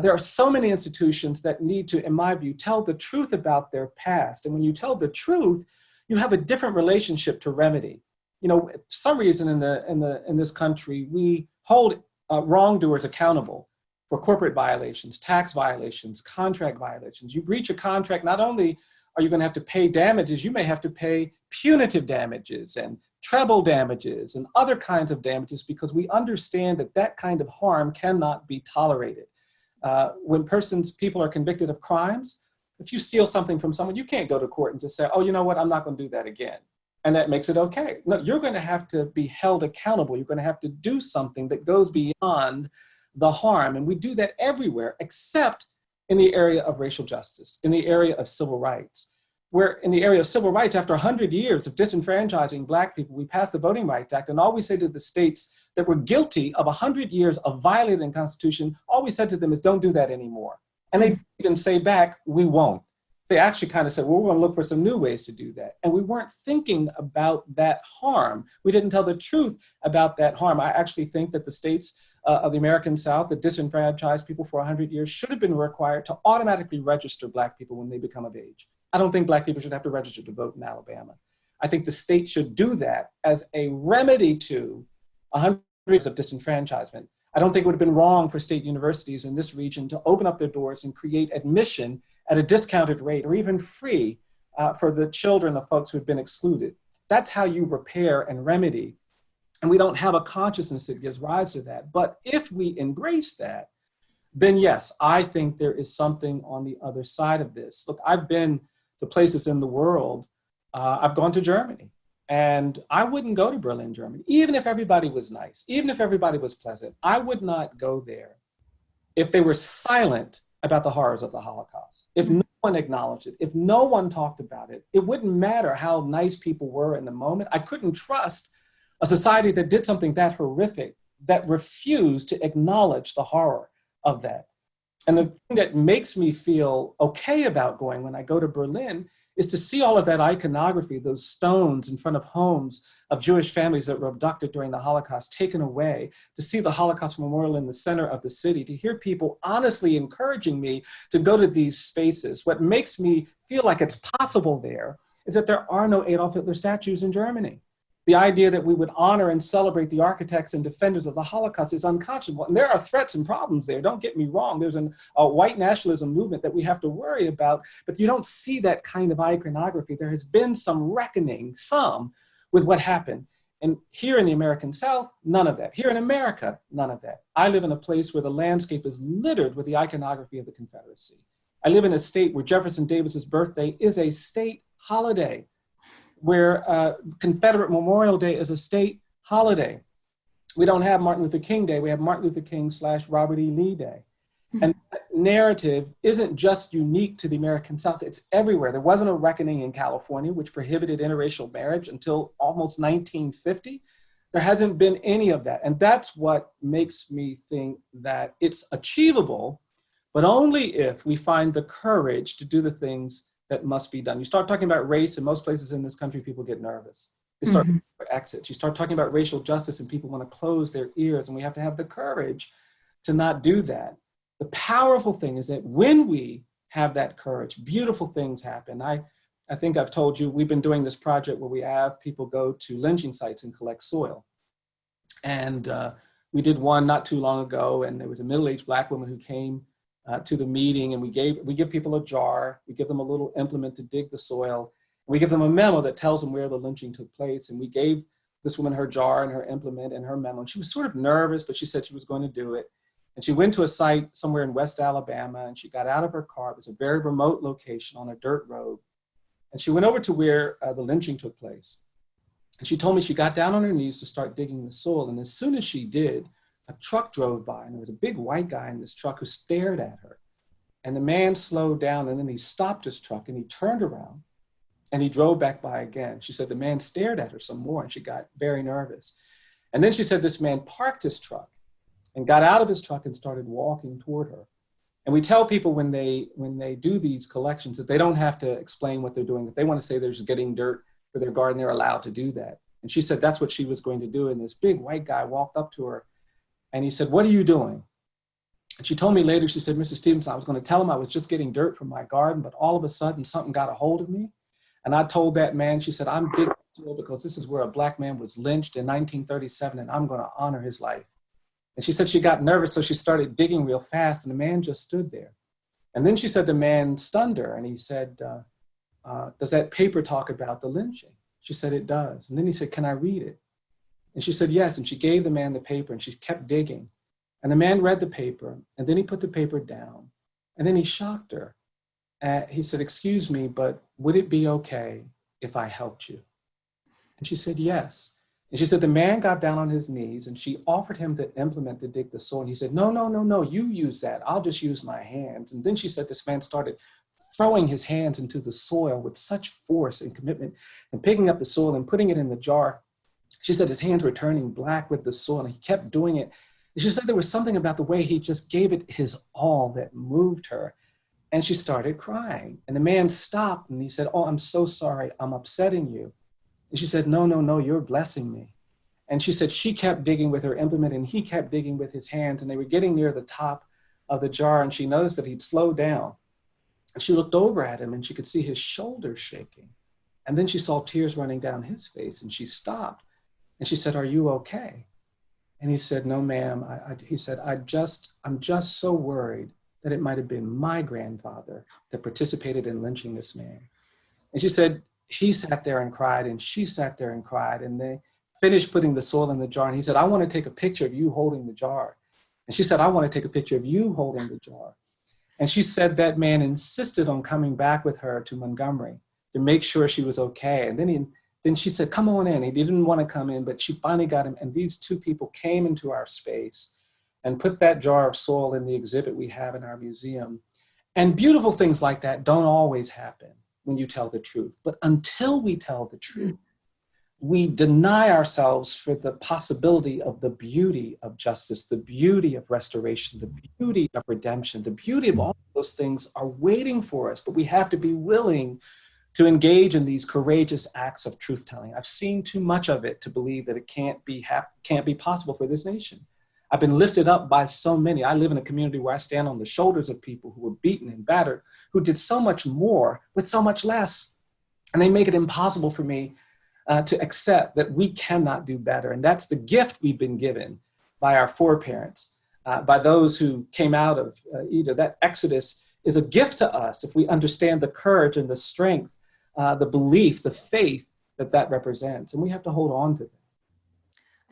There are so many institutions that need to, in my view, tell the truth about their past. And when you tell the truth, you have a different relationship to remedy. For some reason in this country, we hold wrongdoers accountable for corporate violations, tax violations, contract violations. You breach a contract, not only are you going to have to pay damages, you may have to pay punitive damages and treble damages and other kinds of damages, because we understand that that kind of harm cannot be tolerated. When people are convicted of crimes, if you steal something from someone, you can't go to court and just say, oh, you know what, I'm not going to do that again. And that makes it okay. No, you're going to have to be held accountable. You're going to have to do something that goes beyond the harm. And we do that everywhere, except in the area of racial justice, in the area of civil rights. Where in the area of civil rights, after 100 years of disenfranchising Black people, we passed the Voting Rights Act, and all we say to the states that were guilty of 100 years of violating the Constitution, all we said to them is, don't do that anymore. And they didn't say back, we won't. They actually kind of said, well, we're going to look for some new ways to do that. And we weren't thinking about that harm. We didn't tell the truth about that harm. I actually think that the states of the American South that disenfranchised people for 100 years should have been required to automatically register Black people when they become of age. I don't think Black people should have to register to vote in Alabama. I think the state should do that as a remedy to 100 years of disenfranchisement. I don't think it would have been wrong for state universities in this region to open up their doors and create admission at a discounted rate or even free for the children of folks who have been excluded. That's how you repair and remedy. And we don't have a consciousness that gives rise to that. But if we embrace that, then yes, I think there is something on the other side of this. Look, I've been to places in the world. I've gone to Germany, and I wouldn't go to Berlin, Germany, even if everybody was nice, even if everybody was pleasant. I would not go there if they were silent about the horrors of the Holocaust. If no one acknowledged it, if no one talked about it, it wouldn't matter how nice people were in the moment. I couldn't trust a society that did something that horrific, that refused to acknowledge the horror of that. And the thing that makes me feel okay about going when I go to Berlin is to see all of that iconography, those stones in front of homes of Jewish families that were abducted during the Holocaust, taken away, to see the Holocaust Memorial in the center of the city, to hear people honestly encouraging me to go to these spaces. What makes me feel like it's possible there is that there are no Adolf Hitler statues in Germany. The idea that we would honor and celebrate the architects and defenders of the Holocaust is unconscionable. And there are threats and problems there. Don't get me wrong. There's a white nationalism movement that we have to worry about, but you don't see that kind of iconography. There has been some reckoning, with what happened. And here in the American South, none of that. Here in America, none of that. I live in a place where the landscape is littered with the iconography of the Confederacy. I live in a state where Jefferson Davis's birthday is a state holiday. where Confederate Memorial Day is a state holiday. We don't have Martin Luther King Day. We have Martin Luther King / Robert E. Lee Day. And that narrative isn't just unique to the American South, it's everywhere. There wasn't a reckoning in California which prohibited interracial marriage until almost 1950. There hasn't been any of that. And that's what makes me think that it's achievable, but only if we find the courage to do the things that must be done. You start talking about race, in most places in this country, people get nervous. They start looking for exits. You start talking about racial justice and people want to close their ears, and we have to have the courage to not do that. The powerful thing is that when we have that courage, beautiful things happen. I think I've told you, we've been doing this project where we have people go to lynching sites and collect soil. And we did one not too long ago, and there was a middle-aged Black woman who came to the meeting, and we give people a jar, we give them a little implement to dig the soil, and we give them a memo that tells them where the lynching took place. And we gave this woman her jar and her implement and her memo, and she was sort of nervous, but she said she was going to do it. And she went to a site somewhere in West Alabama, and she got out of her car. It was a very remote location on a dirt road. And she went over to where the lynching took place. And she told me she got down on her knees to start digging the soil. And as soon as she did, a truck drove by, and there was a big white guy in this truck who stared at her. And the man slowed down, and then he stopped his truck, and he turned around, and he drove back by again. She said the man stared at her some more, and she got very nervous. And then she said this man parked his truck and got out of his truck and started walking toward her. And we tell people when they do these collections that they don't have to explain what they're doing. If they want to say they're just getting dirt for their garden, they're allowed to do that. And she said that's what she was going to do. And this big white guy walked up to her, and he said, "What are you doing?" And she told me later, she said, "Mr. Stevenson, I was going to tell him I was just getting dirt from my garden, but all of a sudden something got a hold of me. And I told that man," she said, "I'm digging soil because this is where a Black man was lynched in 1937, and I'm going to honor his life." And she said she got nervous, so she started digging real fast, and the man just stood there. And then she said the man stunned her, and he said, "Does that paper talk about the lynching?" She said, "It does." And then he said, "Can I read it?" And she said, "Yes." And she gave the man the paper, and she kept digging. And the man read the paper, and then he put the paper down, and then he shocked her. He said, "Excuse me, but would it be okay if I helped you?" And she said, "Yes." And she said the man got down on his knees, and she offered him the implement to dig the soil. And he said, no, you use that. I'll just use my hands." And then she said this man started throwing his hands into the soil with such force and commitment and picking up the soil and putting it in the jar. She said his hands were turning black with the soil, and he kept doing it. And she said there was something about the way he just gave it his all that moved her. And she started crying. And the man stopped, and he said, "Oh, I'm so sorry. I'm upsetting you." And she said, no, you're blessing me." And she said she kept digging with her implement, and he kept digging with his hands, and they were getting near the top of the jar, and she noticed that he'd slowed down. And she looked over at him, and she could see his shoulders shaking. And then she saw tears running down his face, and she stopped. And she said, "Are you okay?" And he said, "No, ma'am." He said, I'm just so worried that it might have been my grandfather that participated in lynching this man." And she said, he sat there and cried, and she sat there and cried, and they finished putting the soil in the jar. And he said, "I want to take a picture of you holding the jar." And she said, "I want to take a picture of you holding the jar." And she said that man insisted on coming back with her to Montgomery to make sure she was okay. And then she said, "Come on in." He didn't want to come in, but she finally got him. And these two people came into our space and put that jar of soil in the exhibit we have in our museum. And beautiful things like that don't always happen when you tell the truth. But until we tell the truth, we deny ourselves for the possibility of the beauty of justice, the beauty of restoration, the beauty of redemption, the beauty of all those things are waiting for us. But we have to be willing to engage in these courageous acts of truth-telling. I've seen too much of it to believe that it can't be possible for this nation. I've been lifted up by so many. I live in a community where I stand on the shoulders of people who were beaten and battered, who did so much more with so much less. And they make it impossible for me to accept that we cannot do better. And that's the gift we've been given by our foreparents, by those who came out of Egypt. That exodus is a gift to us if we understand the courage and the strength, the belief, the faith that represents. And we have to hold on to that.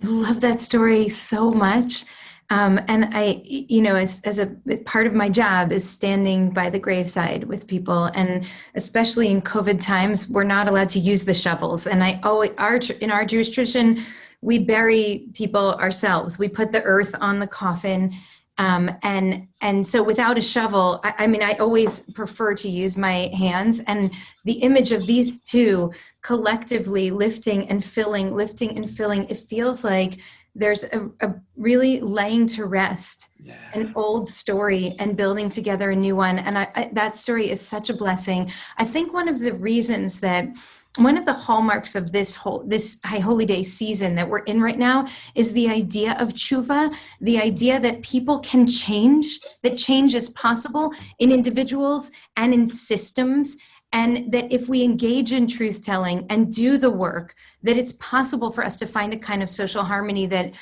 I love that story so much. And as a part of my job is standing by the graveside with people, and especially in COVID times, we're not allowed to use the shovels. And in our Jewish tradition, we bury people ourselves. We put the earth on the coffin, and so without a shovel, I mean, I always prefer to use my hands. And the image of these two collectively lifting and filling, it feels like there's a really laying to rest an old story and building together a new one. And that story is such a blessing. I think one of the hallmarks of this High Holy Day season that we're in right now is the idea of tshuva, the idea that people can change, that change is possible in individuals and in systems, and that if we engage in truth telling and do the work, that it's possible for us to find a kind of social harmony that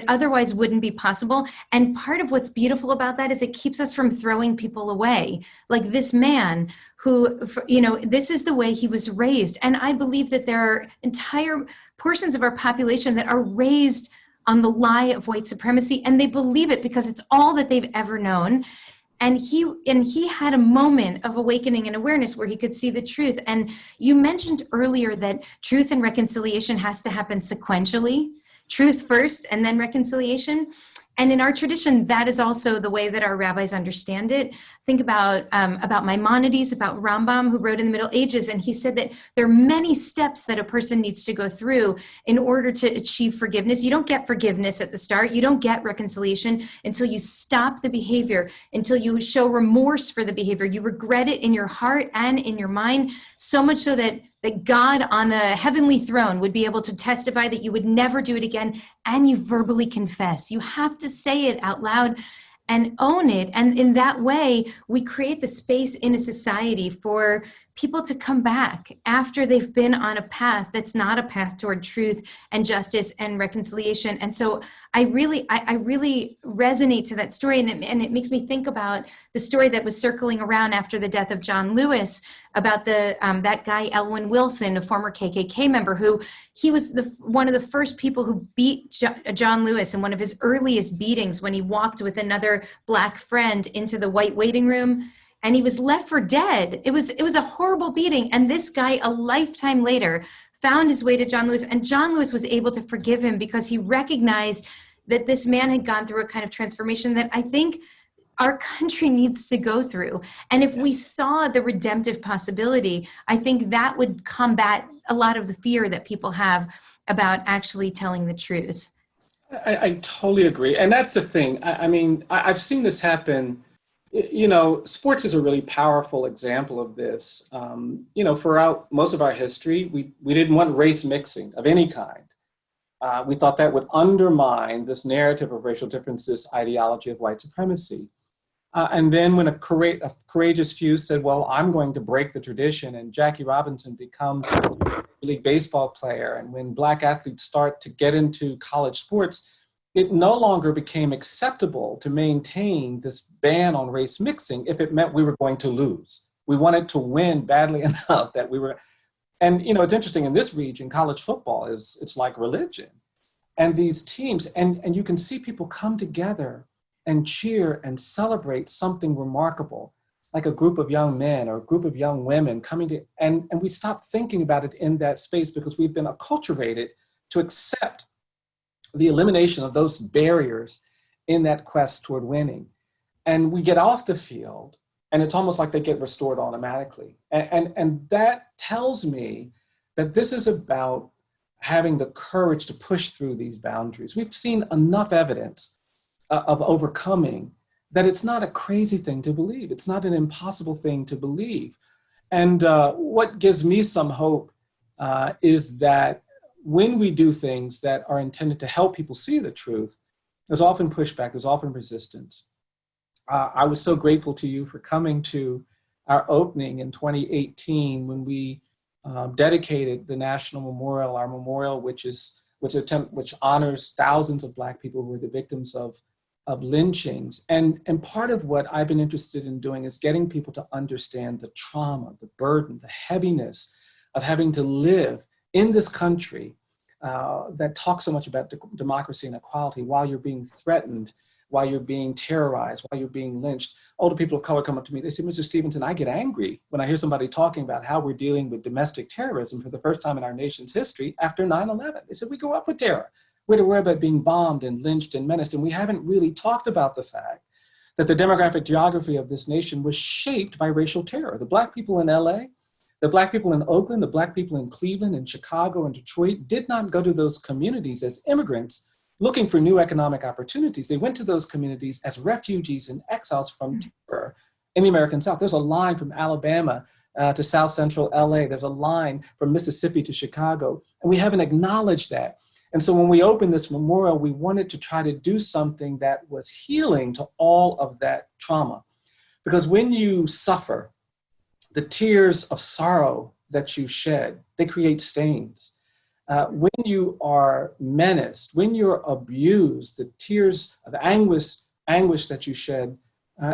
otherwise wouldn't be possible. And part of what's beautiful about that is it keeps us from throwing people away. Like this man who, this is the way he was raised. And I believe that there are entire portions of our population that are raised on the lie of white supremacy, and they believe it because it's all that they've ever known. And he had a moment of awakening and awareness where he could see the truth. And you mentioned earlier that truth and reconciliation has to happen sequentially, truth first and then reconciliation. And in our tradition, that is also the way that our rabbis understand it. Think about Maimonides, about Rambam, who wrote in the Middle Ages, and he said that there are many steps that a person needs to go through in order to achieve forgiveness. You don't get forgiveness at the start. You don't get reconciliation until you stop the behavior, until you show remorse for the behavior. You regret it in your heart and in your mind, so much so that God on the heavenly throne would be able to testify that you would never do it again, and you verbally confess. You have to say it out loud and own it. And in that way, we create the space in a society for people to come back after they've been on a path that's not a path toward truth and justice and reconciliation. And so I really resonate to that story. And it makes me think about the story that was circling around after the death of John Lewis about that guy, Elwyn Wilson, a former KKK member, he was one of the first people who beat John Lewis in one of his earliest beatings when he walked with another Black friend into the white waiting room. And he was left for dead. It was a horrible beating. And this guy, a lifetime later, found his way to John Lewis. And John Lewis was able to forgive him because he recognized that this man had gone through a kind of transformation that I think our country needs to go through. And if we saw the redemptive possibility, I think that would combat a lot of the fear that people have about actually telling the truth. I totally agree. And that's the thing. I mean, I've seen this happen. Sports is a really powerful example of this. Throughout most of our history, we didn't want race mixing of any kind. We thought that would undermine this narrative of racial differences, ideology of white supremacy. And then when a courageous few said, well, I'm going to break the tradition, and Jackie Robinson becomes a league baseball player, and when Black athletes start to get into college sports, it no longer became acceptable to maintain this ban on race mixing if it meant we were going to lose. We wanted to win badly enough that we were, and it's interesting, in this region, college football it's like religion. And these teams, and you can see people come together and cheer and celebrate something remarkable, like a group of young men or a group of young women coming to, and we stop thinking about it in that space because we've been acculturated to accept the elimination of those barriers in that quest toward winning. And we get off the field, and it's almost like they get restored automatically. And that tells me that this is about having the courage to push through these boundaries. We've seen enough evidence of overcoming that it's not a crazy thing to believe. It's not an impossible thing to believe. And what gives me some hope is that when we do things that are intended to help people see the truth, there's often pushback, there's often resistance. I was so grateful to you for coming to our opening in 2018 when we dedicated the National Memorial, our memorial, which honors thousands of Black people who were the victims of lynchings. And part of what I've been interested in doing is getting people to understand the trauma, the burden, the heaviness of having to live in this country that talk so much about democracy and equality while you're being threatened, while you're being terrorized, while you're being lynched. Older people of color come up to me, they say, Mr. Stevenson, I get angry when I hear somebody talking about how we're dealing with domestic terrorism for the first time in our nation's history after 9/11. They said, we grew up with terror. We had to worry about being bombed and lynched and menaced, and we haven't really talked about the fact that the demographic geography of this nation was shaped by racial terror. The Black people in LA, the Black people in Oakland, the Black people in Cleveland and Chicago and Detroit did not go to those communities as immigrants looking for new economic opportunities. They went to those communities as refugees and exiles from terror in the American South. There's a line from Alabama to South Central LA. There's a line from Mississippi to Chicago, and we haven't acknowledged that. And so when we opened this memorial, we wanted to try to do something that was healing to all of that trauma. Because when you suffer, the tears of sorrow that you shed, they create stains. When you are menaced, when you're abused, the tears of anguish that you shed,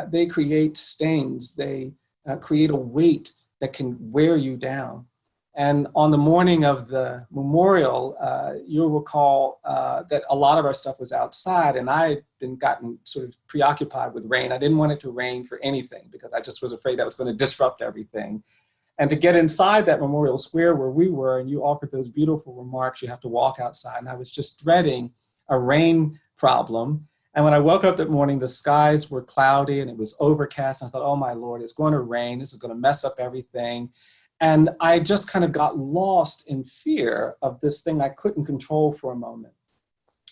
they create stains. They create a weight that can wear you down. And on the morning of the memorial, you'll recall that a lot of our stuff was outside, and I had been gotten sort of preoccupied with rain. I didn't want it to rain for anything because I just was afraid that was going to disrupt everything. And to get inside that memorial square where we were, and you offered those beautiful remarks, you have to walk outside. And I was just dreading a rain problem. And when I woke up that morning, the skies were cloudy and it was overcast. And I thought, oh my Lord, it's going to rain. This is going to mess up everything. And I just kind of got lost in fear of this thing I couldn't control for a moment.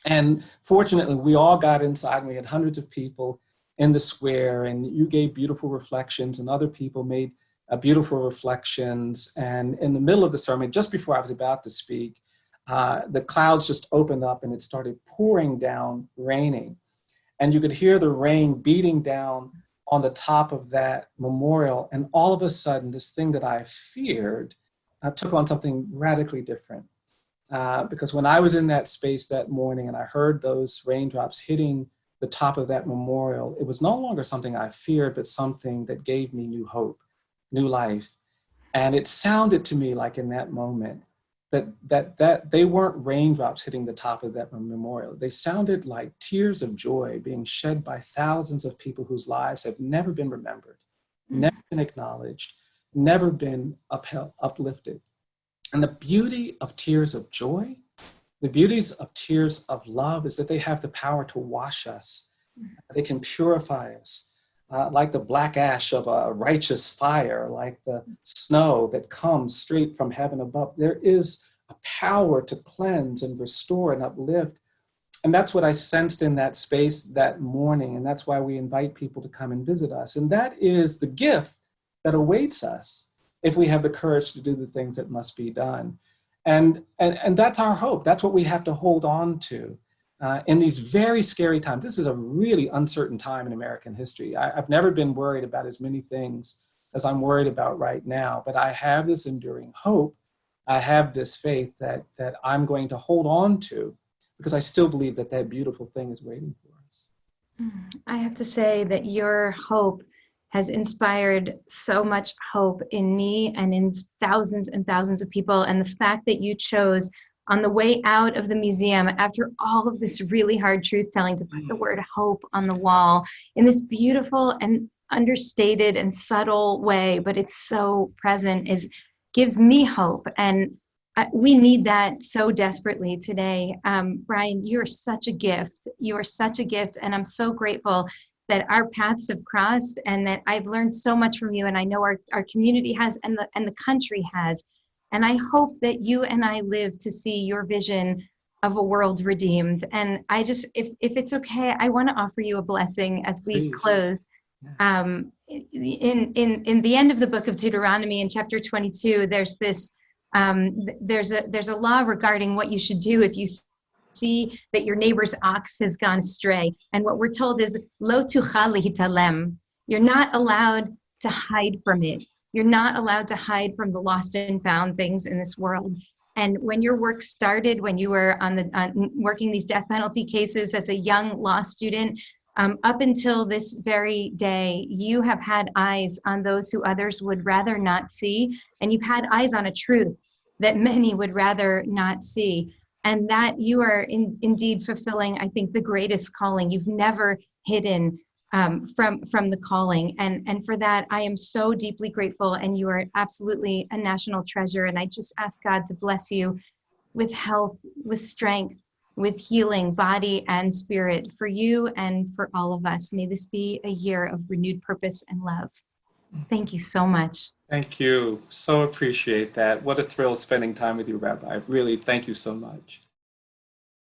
And fortunately, we all got inside and we had hundreds of people in the square, and you gave beautiful reflections and other people made beautiful reflections. And in the middle of the sermon, just before I was about to speak, the clouds just opened up and it started pouring down, raining. And you could hear the rain beating down on the top of that memorial. And all of a sudden, this thing that I feared took on something radically different. Because when I was in that space that morning and I heard those raindrops hitting the top of that memorial, it was no longer something I feared, but something that gave me new hope, new life. And it sounded to me like in that moment that they weren't raindrops hitting the top of that memorial. They sounded like tears of joy being shed by thousands of people whose lives have never been remembered, never been acknowledged, never been uplifted. And the beauty of tears of joy, the beauties of tears of love is that they have the power to wash us. They can purify us. Like the black ash of a righteous fire, like the snow that comes straight from heaven above. There is a power to cleanse and restore and uplift. And that's what I sensed in that space that morning. And that's why we invite people to come and visit us. And that is the gift that awaits us if we have the courage to do the things that must be done. And that's our hope. That's what we have to hold on to. In these very scary times. This is a really uncertain time in American history. I've never been worried about as many things as I'm worried about right now, but I have this enduring hope. I have this faith that I'm going to hold on to because I still believe that that beautiful thing is waiting for us. I have to say that your hope has inspired so much hope in me and in thousands and thousands of people. And the fact that you chose on the way out of the museum, after all of this really hard truth telling, to put the word hope on the wall in this beautiful and understated and subtle way, but it's so present, gives me hope. And we need that so desperately today. Bryan, you're such a gift. You are such a gift. And I'm so grateful that our paths have crossed and that I've learned so much from you. And I know our community has, and the country has. And I hope that you and I live to see your vision of a world redeemed. And I just, if it's okay, I want to offer you a blessing as we close. In the end of the book of Deuteronomy in chapter 22, there's this, there's a law regarding what you should do if you see that your neighbor's ox has gone astray. And what we're told is, lo tuchal lehitalem. You're not allowed to hide from it. You're not allowed to hide from the lost and found things in this world. And when your work started, when you were working these death penalty cases as a young law student, up until this very day, you have had eyes on those who others would rather not see. And you've had eyes on a truth that many would rather not see. and that you are indeed fulfilling, I think, the greatest calling. You've never hidden from the calling, and for that I am so deeply grateful. And you are absolutely a national treasure. And I just ask God to bless you with health, with strength, with healing, body and spirit, for you and for all of us. May this be a year of renewed purpose and love. Thank you so much. Thank you. So appreciate that. What a thrill spending time with you, Rabbi. Really, thank you so much.